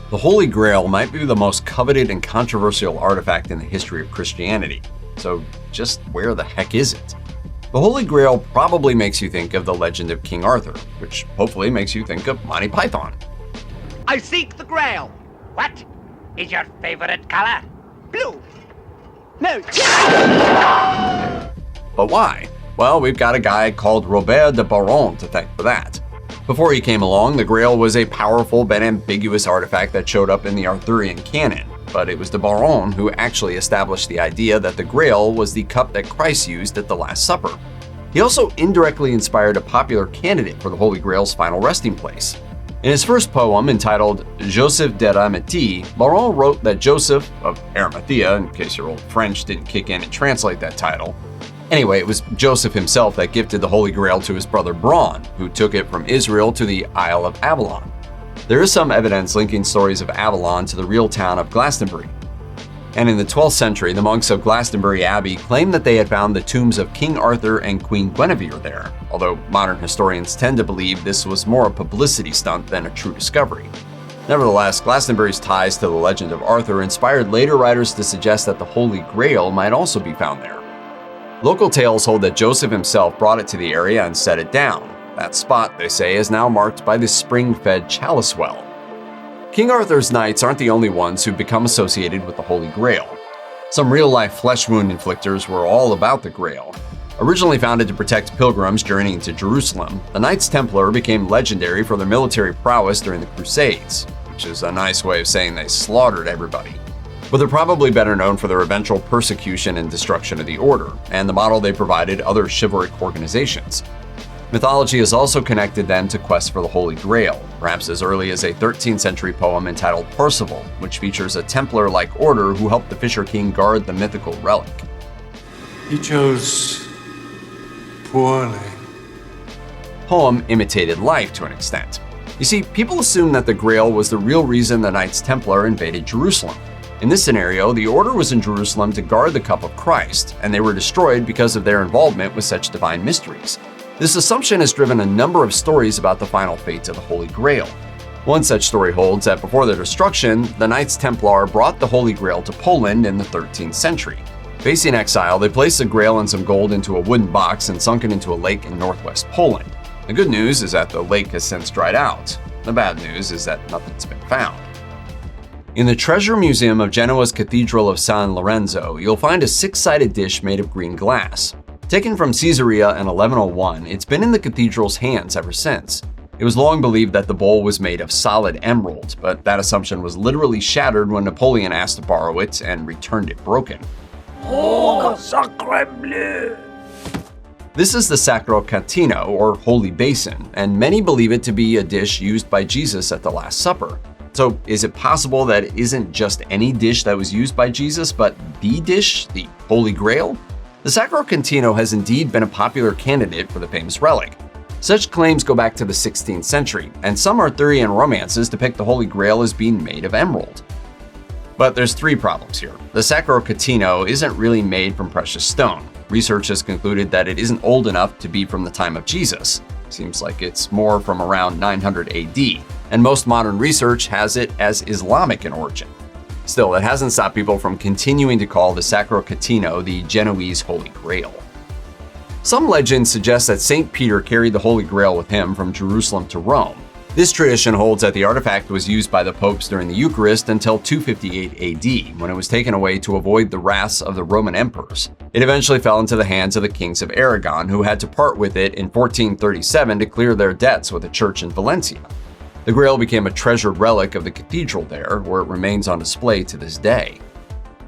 The Holy Grail might be the most coveted and controversial artifact in the history of Christianity. So just where the heck is it? The Holy Grail probably makes you think of the legend of King Arthur, which hopefully makes you think of Monty Python. I seek the Grail. What is your favorite color? Blue. No. But why? Well, we've got a guy called Robert de Baron to thank for that. Before he came along, the Grail was a powerful but ambiguous artifact that showed up in the Arthurian canon, but it was de Baron who actually established the idea that the Grail was the cup that Christ used at the Last Supper. He also indirectly inspired a popular candidate for the Holy Grail's final resting place. In his first poem, entitled Joseph d'Arimathie, Baron wrote that Joseph of Arimathea, in case your old French didn't kick in and translate that title. Anyway, it was Joseph himself that gifted the Holy Grail to his brother Braun, who took it from Israel to the Isle of Avalon. There is some evidence linking stories of Avalon to the real town of Glastonbury. And in the 12th century, the monks of Glastonbury Abbey claimed that they had found the tombs of King Arthur and Queen Guinevere there, although modern historians tend to believe this was more a publicity stunt than a true discovery. Nevertheless, Glastonbury's ties to the legend of Arthur inspired later writers to suggest that the Holy Grail might also be found there. Local tales hold that Joseph himself brought it to the area and set it down. That spot, they say, is now marked by the spring-fed chalice well. King Arthur's knights aren't the only ones who've become associated with the Holy Grail. Some real-life flesh wound inflictors were all about the Grail. Originally founded to protect pilgrims journeying to Jerusalem, the Knights Templar became legendary for their military prowess during the Crusades, which is a nice way of saying they slaughtered everybody. But they're probably better known for their eventual persecution and destruction of the Order, and the model they provided other chivalric organizations. Mythology is also connected then to quests for the Holy Grail, perhaps as early as a 13th century poem entitled Percival, which features a Templar-like order who helped the Fisher King guard the mythical relic. He chose poorly. Poem imitated life to an extent. You see, people assumed that the Grail was the real reason the Knights Templar invaded Jerusalem. In this scenario, the Order was in Jerusalem to guard the cup of Christ, and they were destroyed because of their involvement with such divine mysteries. This assumption has driven a number of stories about the final fate of the Holy Grail. One such story holds that before their destruction, the Knights Templar brought the Holy Grail to Poland in the 13th century. Facing exile, they placed the Grail and some gold into a wooden box and sunk it into a lake in northwest Poland. The good news is that the lake has since dried out. The bad news is that nothing's been found. In the Treasure Museum of Genoa's Cathedral of San Lorenzo, you'll find a six-sided dish made of green glass. Taken from Caesarea in 1101, it's been in the cathedral's hands ever since. It was long believed that the bowl was made of solid emerald, but that assumption was literally shattered when Napoleon asked to borrow it and returned it broken. Oh, sacre bleu! This is the Sacro Catino, or Holy Basin, and many believe it to be a dish used by Jesus at the Last Supper. So is it possible that it isn't just any dish that was used by Jesus, but the dish, the Holy Grail? The Sacro Catino has indeed been a popular candidate for the famous relic. Such claims go back to the 16th century, and some Arthurian romances depict the Holy Grail as being made of emerald. But there's three problems here. The Sacro Catino isn't really made from precious stone. Research has concluded that it isn't old enough to be from the time of Jesus. Seems like it's more from around 900 AD, and most modern research has it as Islamic in origin. Still, it hasn't stopped people from continuing to call the Sacro Catino the Genoese Holy Grail. Some legends suggest that St. Peter carried the Holy Grail with him from Jerusalem to Rome. This tradition holds that the artifact was used by the popes during the Eucharist until 258 AD, when it was taken away to avoid the wraths of the Roman emperors. It eventually fell into the hands of the kings of Aragon, who had to part with it in 1437 to clear their debts with the church in Valencia. The Grail became a treasured relic of the cathedral there, where it remains on display to this day.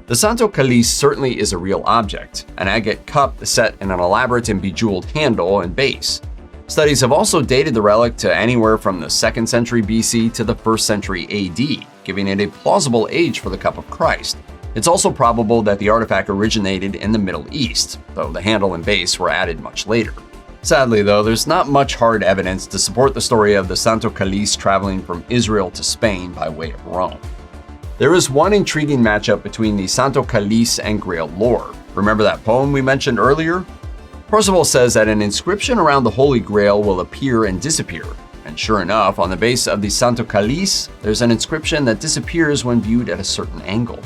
The Santo Calice certainly is a real object, an agate cup set in an elaborate and bejeweled handle and base. Studies have also dated the relic to anywhere from the 2nd century BC to the 1st century AD, giving it a plausible age for the Cup of Christ. It's also probable that the artifact originated in the Middle East, though the handle and base were added much later. Sadly, though, there's not much hard evidence to support the story of the Santo Calice traveling from Israel to Spain by way of Rome. There is one intriguing matchup between the Santo Calice and Grail lore. Remember that poem we mentioned earlier? Percival says that an inscription around the Holy Grail will appear and disappear, And sure enough, on the base of the Santo Calice, there's an inscription that disappears when viewed at a certain angle.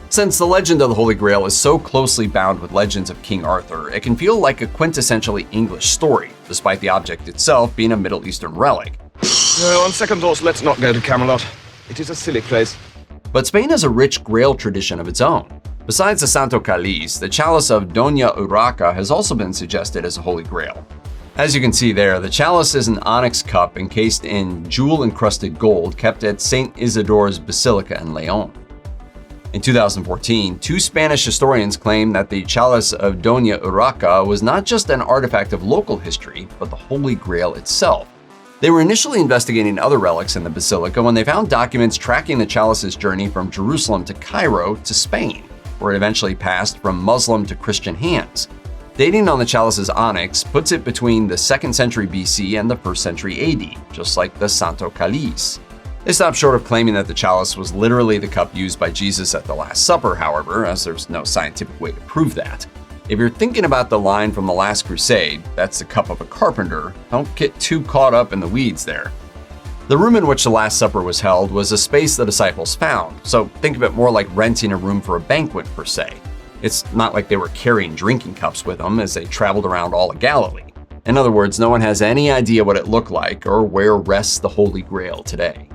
Since the legend of the Holy Grail is so closely bound with legends of King Arthur, it can feel like a quintessentially English story, despite the object itself being a Middle Eastern relic. On second thoughts, let's not go to Camelot. It is a silly place. But Spain has a rich Grail tradition of its own. Besides the Santo Calice, the chalice of Doña Urraca has also been suggested as a Holy Grail. As you can see there, the chalice is an onyx cup encased in jewel-encrusted gold kept at St. Isidore's Basilica in León. In 2014, two Spanish historians claimed that the chalice of Doña Urraca was not just an artifact of local history, but the Holy Grail itself. They were initially investigating other relics in the basilica when they found documents tracking the chalice's journey from Jerusalem to Cairo to Spain, where it eventually passed from Muslim to Christian hands. Dating on the chalice's onyx puts it between the 2nd century BC and the 1st century AD, just like the Santo Calice. They stopped short of claiming that the chalice was literally the cup used by Jesus at the Last Supper, however, as there's no scientific way to prove that. If you're thinking about the line from the Last Crusade, that's the cup of a carpenter, don't get too caught up in the weeds there. The room in which the Last Supper was held was a space the disciples found, so think of it more like renting a room for a banquet per se. It's not like they were carrying drinking cups with them as they traveled around all of Galilee. In other words, no one has any idea what it looked like or where rests the Holy Grail today.